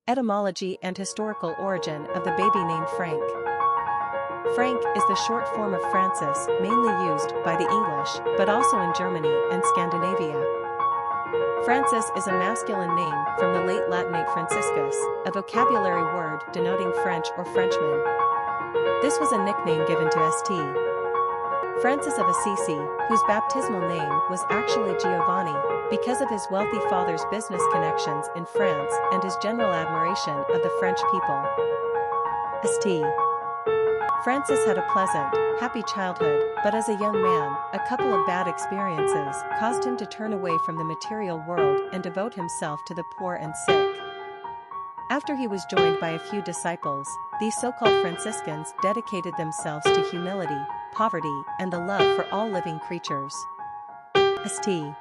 Etymology and historical origin of the baby name Frank. Frank is the short form of Francis, mainly used by the English, but also in Germany and Scandinavia. Francis is a masculine name from the Late Latinate Franciscus, a vocabulary word denoting French or Frenchman. This was a nickname given to St. Francis of Assisi, whose baptismal name was actually Giovanni, because of his wealthy father's business connections in France and his general admiration of the French people. St. Francis had a pleasant, happy childhood, but as a young man, a couple of bad experiences caused him to turn away from the material world and devote himself to the poor and sick. After he was joined by a few disciples, these so-called Franciscans dedicated themselves to humility, poverty, and the love for all living creatures. St.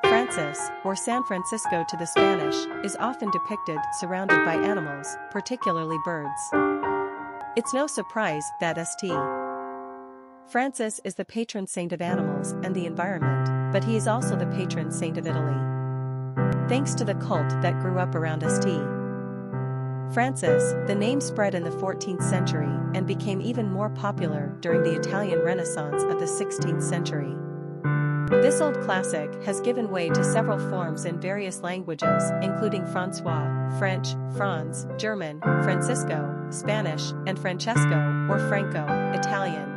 Francis, or San Francisco to the Spanish, is often depicted surrounded by animals, particularly birds. It's no surprise that St. Francis is the patron saint of animals and the environment, but he is also the patron saint of Italy. Thanks to the cult that grew up around St. Francis, the name spread in the 14th century and became even more popular during the Italian Renaissance of the 16th century. This old classic has given way to several forms in various languages, including François, French, Franz, German, Francisco, Spanish, and Francesco, or Franco, Italian.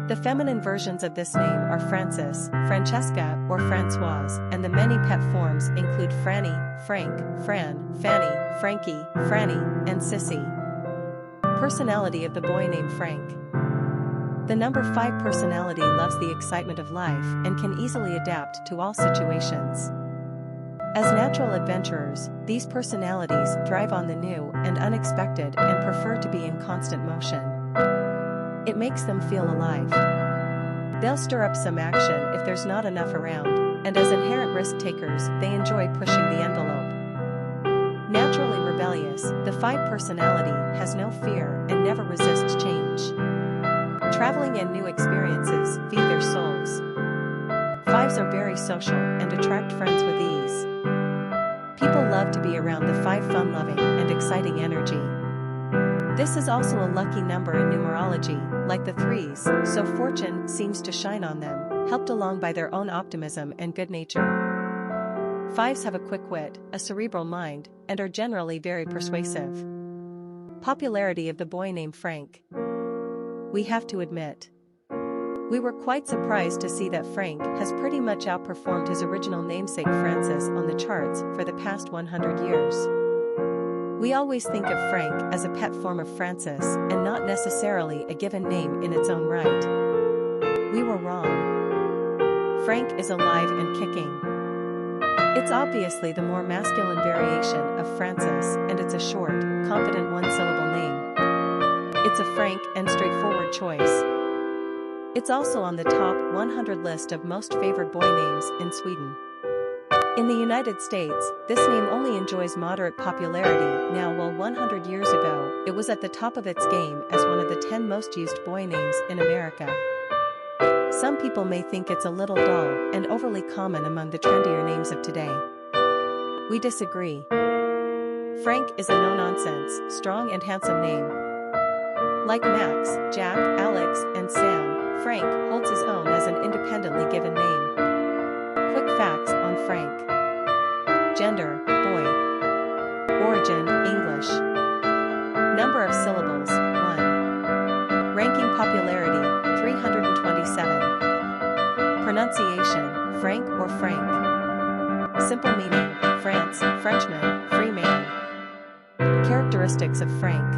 The feminine versions of this name are Francis, Francesca, or Françoise, and the many pet forms include Franny, Frank, Fran, Fanny, Frankie, Franny, and Sissy. Personality of the boy named Frank. The number 5 personality loves the excitement of life and can easily adapt to all situations. As natural adventurers, these personalities thrive on the new and unexpected and prefer to be in constant motion. It makes them feel alive. They'll stir up some action if there's not enough around, and as inherent risk takers, they enjoy pushing the envelope. Naturally rebellious, the 5 personality has no fear and never resists change. Traveling and new experiences feed their souls. 5s are very social and attract friends with ease. People love to be around the 5 fun-loving and exciting energy. This is also a lucky number in numerology, like the 3s, so fortune seems to shine on them, helped along by their own optimism and good nature. 5s have a quick wit, a cerebral mind, and are generally very persuasive. Popularity of the boy named Frank. We have to admit, we were quite surprised to see that Frank has pretty much outperformed his original namesake Francis on the charts for the past 100 years. We always think of Frank as a pet form of Francis and not necessarily a given name in its own right. We were wrong. Frank is alive and kicking. It's obviously the more masculine variation of Francis, and it's a short, confident one-syllable name. It's a frank and straightforward choice. It's also on the top 100 list of most favored boy names in Sweden. In the United States, this name only enjoys moderate popularity now, while 100 years ago, it was at the top of its game as one of the 10 most used boy names in America. Some people may think it's a little dull and overly common among the trendier names of today. We disagree. Frank is a no-nonsense, strong and handsome name. Like Max, Jack, Alex, and Sam, Frank holds his own as an independently given name. Quick facts on Frank. Gender, boy. Origin, English. Number of syllables, 1. Ranking popularity, 327. Pronunciation, Frank or Frank. Simple meaning, France, Frenchman, free man. Characteristics of Frank.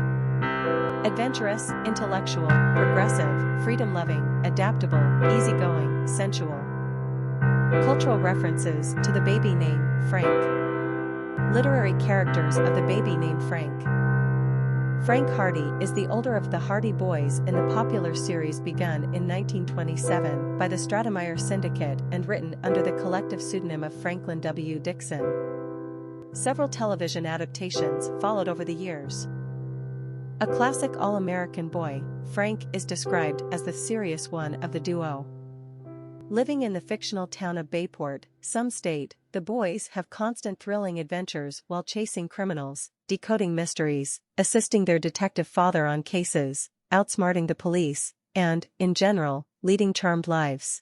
Adventurous, intellectual, progressive, freedom-loving, adaptable, easygoing, sensual. Cultural references to the baby name, Frank. Literary characters of the baby name Frank. Frank Hardy is the older of the Hardy boys in the popular series begun in 1927 by the Stratemeyer Syndicate and written under the collective pseudonym of Franklin W. Dixon. Several television adaptations followed over the years. A classic all-American boy, Frank is described as the serious one of the duo. Living in the fictional town of Bayport, some state, the boys have constant thrilling adventures while chasing criminals, decoding mysteries, assisting their detective father on cases, outsmarting the police, and, in general, leading charmed lives.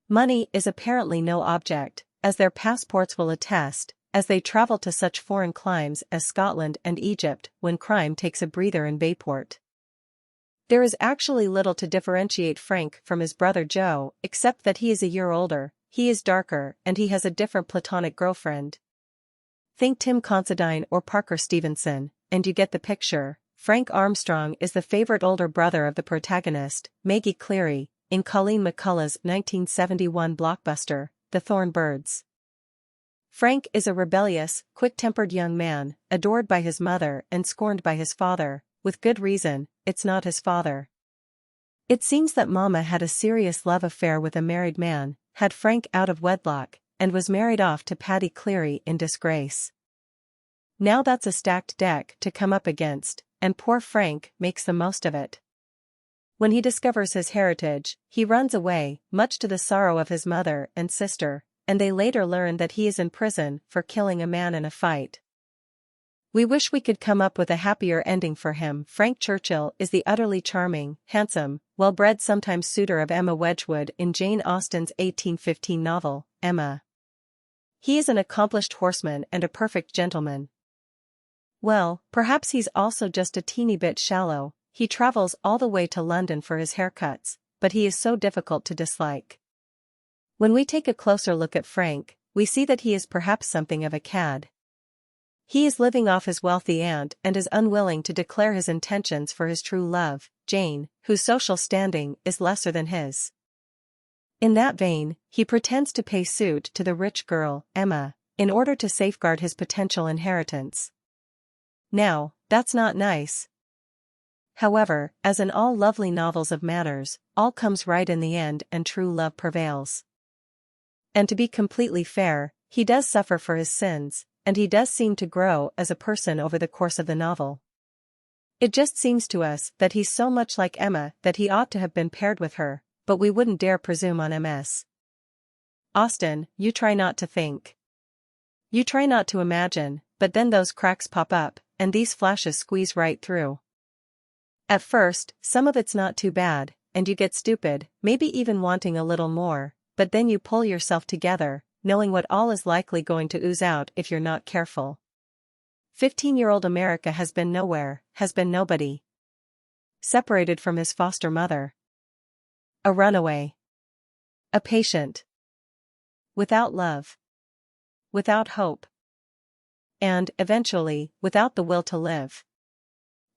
Money is apparently no object, as their passports will attest, as they travel to such foreign climes as Scotland and Egypt when crime takes a breather in Bayport. There is actually little to differentiate Frank from his brother Joe, except that he is a year older, he is darker, and he has a different platonic girlfriend. Think Tim Considine or Parker Stevenson, and you get the picture. Frank Armstrong is the favorite older brother of the protagonist, Maggie Cleary, in Colleen McCullough's 1971 blockbuster, The Thorn Birds. Frank is a rebellious, quick-tempered young man, adored by his mother and scorned by his father, with good reason. It's not his father. It seems that Mama had a serious love affair with a married man, had Frank out of wedlock, and was married off to Patty Cleary in disgrace. Now that's a stacked deck to come up against, and poor Frank makes the most of it. When he discovers his heritage, he runs away, much to the sorrow of his mother and sister, and they later learn that he is in prison for killing a man in a fight. We wish we could come up with a happier ending for him. Frank Churchill is the utterly charming, handsome, well-bred sometimes suitor of Emma Wedgwood in Jane Austen's 1815 novel, Emma. He is an accomplished horseman and a perfect gentleman. Well, perhaps he's also just a teeny bit shallow. He travels all the way to London for his haircuts, but he is so difficult to dislike. When we take a closer look at Frank, we see that he is perhaps something of a cad. He is living off his wealthy aunt and is unwilling to declare his intentions for his true love, Jane, whose social standing is lesser than his. In that vein, he pretends to pay suit to the rich girl, Emma, in order to safeguard his potential inheritance. Now, that's not nice. However, as in all lovely novels of manners, all comes right in the end and true love prevails. And to be completely fair, he does suffer for his sins, and he does seem to grow as a person over the course of the novel. It just seems to us that he's so much like Emma that he ought to have been paired with her, but we wouldn't dare presume on MS. Austen, you try not to think. You try not to imagine, but then those cracks pop up, and these flashes squeeze right through. At first, some of it's not too bad, and you get stupid, maybe even wanting a little more, but then you pull yourself together, knowing what all is likely going to ooze out if you're not careful. 15-year-old America has been nowhere, has been nobody. Separated from his foster mother. A runaway. A patient. Without love. Without hope. And, eventually, without the will to live.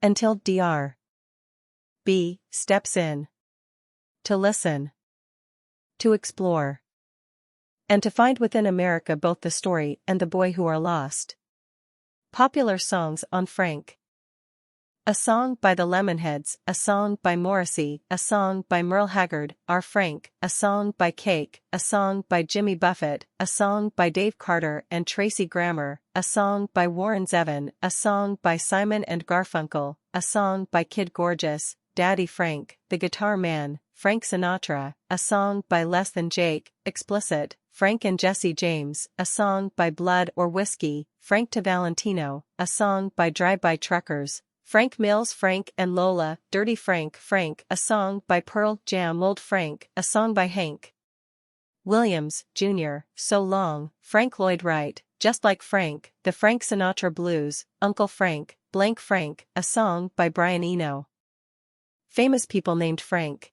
Until Dr. B steps in. To listen. To explore. And to find within America both the story and the boy who are lost. Popular songs on Frank. A song by the Lemonheads, a song by Morrissey, a song by Merle Haggard, Our Frank, a song by Cake, a song by Jimmy Buffett, a song by Dave Carter and Tracy Grammer, a song by Warren Zevon, a song by Simon and Garfunkel, a song by Kid Gorgeous, Daddy Frank, The Guitar Man, Frank Sinatra, a song by Less Than Jake, Explicit, Frank and Jesse James, a song by Blood or Whiskey, Frank to Valentino, a song by Drive-By Truckers, Frank Mills, Frank and Lola, Dirty Frank, Frank, a song by Pearl Jam, Old Frank, a song by Hank Williams, Jr., So Long, Frank Lloyd Wright, Just Like Frank, The Frank Sinatra Blues, Uncle Frank, Blank Frank, a song by Brian Eno. Famous people named Frank.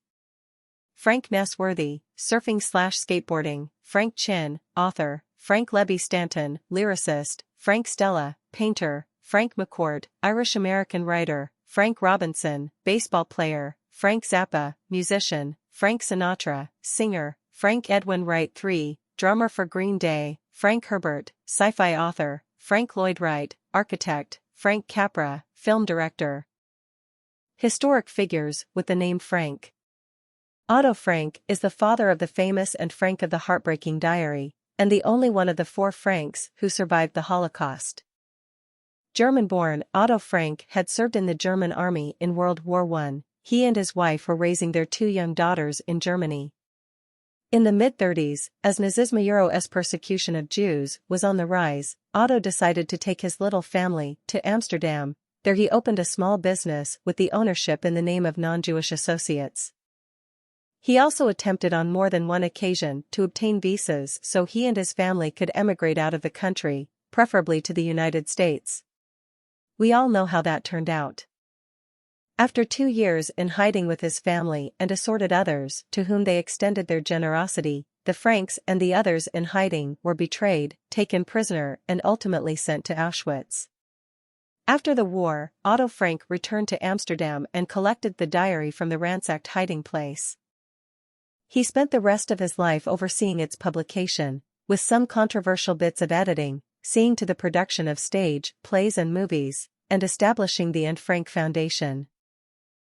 Frank Nessworthy, surfing/skateboarding, Frank Chin, author, Frank Lebby Stanton, lyricist, Frank Stella, painter, Frank McCourt, Irish-American writer, Frank Robinson, baseball player, Frank Zappa, musician, Frank Sinatra, singer, Frank Edwin Wright III, drummer for Green Day, Frank Herbert, sci-fi author, Frank Lloyd Wright, architect, Frank Capra, film director. Historic figures with the name Frank. Otto Frank is the father of the famous and Frank of the Heartbreaking Diary, and the only one of the 4 Franks who survived the Holocaust. German-born Otto Frank had served in the German army in World War I. He and his wife were raising their 2 young daughters in Germany. In the mid-30s, as Nazismo's persecution of Jews was on the rise, Otto decided to take his little family to Amsterdam. There he opened a small business with the ownership in the name of non-Jewish associates. He also attempted on more than one occasion to obtain visas so he and his family could emigrate out of the country, preferably to the United States. We all know how that turned out. After 2 years in hiding with his family and assorted others to whom they extended their generosity, the Franks and the others in hiding were betrayed, taken prisoner and ultimately sent to Auschwitz. After the war, Otto Frank returned to Amsterdam and collected the diary from the ransacked hiding place. He spent the rest of his life overseeing its publication, with some controversial bits of editing, seeing to the production of stage, plays and movies, and establishing the Anne Frank Foundation.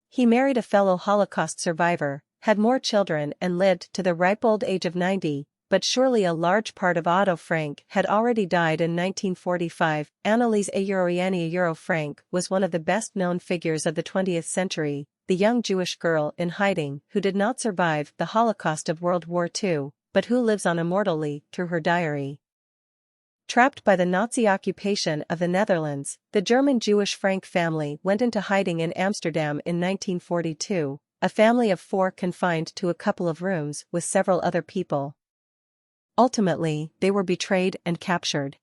He married a fellow Holocaust survivor, had more children and lived to the ripe old age of 90, but surely a large part of Otto Frank had already died in 1945. Anneliese Euro Frank was one of the best-known figures of the 20th century, the young Jewish girl in hiding who did not survive the Holocaust of World War II, but who lives on immortally through her diary. Trapped by the Nazi occupation of the Netherlands, the German Jewish Frank family went into hiding in Amsterdam in 1942, a family of 4 confined to a couple of rooms with several other people. Ultimately, they were betrayed and captured,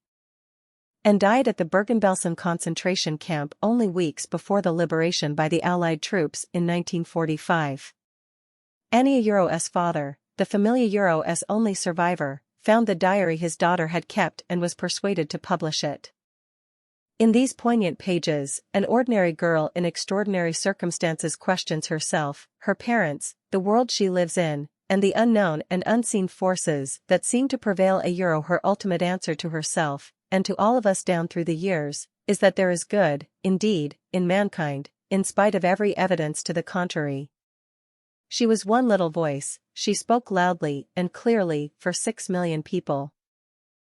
and died at the Bergen-Belsen concentration camp only weeks before the liberation by the Allied troops in 1945. Annie's father, the Familia's only survivor, found the diary his daughter had kept and was persuaded to publish it. In these poignant pages, an ordinary girl in extraordinary circumstances questions herself, her parents, the world she lives in, and the unknown and unseen forces that seem to prevail. Her ultimate answer to herself, and to all of us down through the years, is that there is good, indeed, in mankind, in spite of every evidence to the contrary. She was one little voice, she spoke loudly and clearly for 6 million people.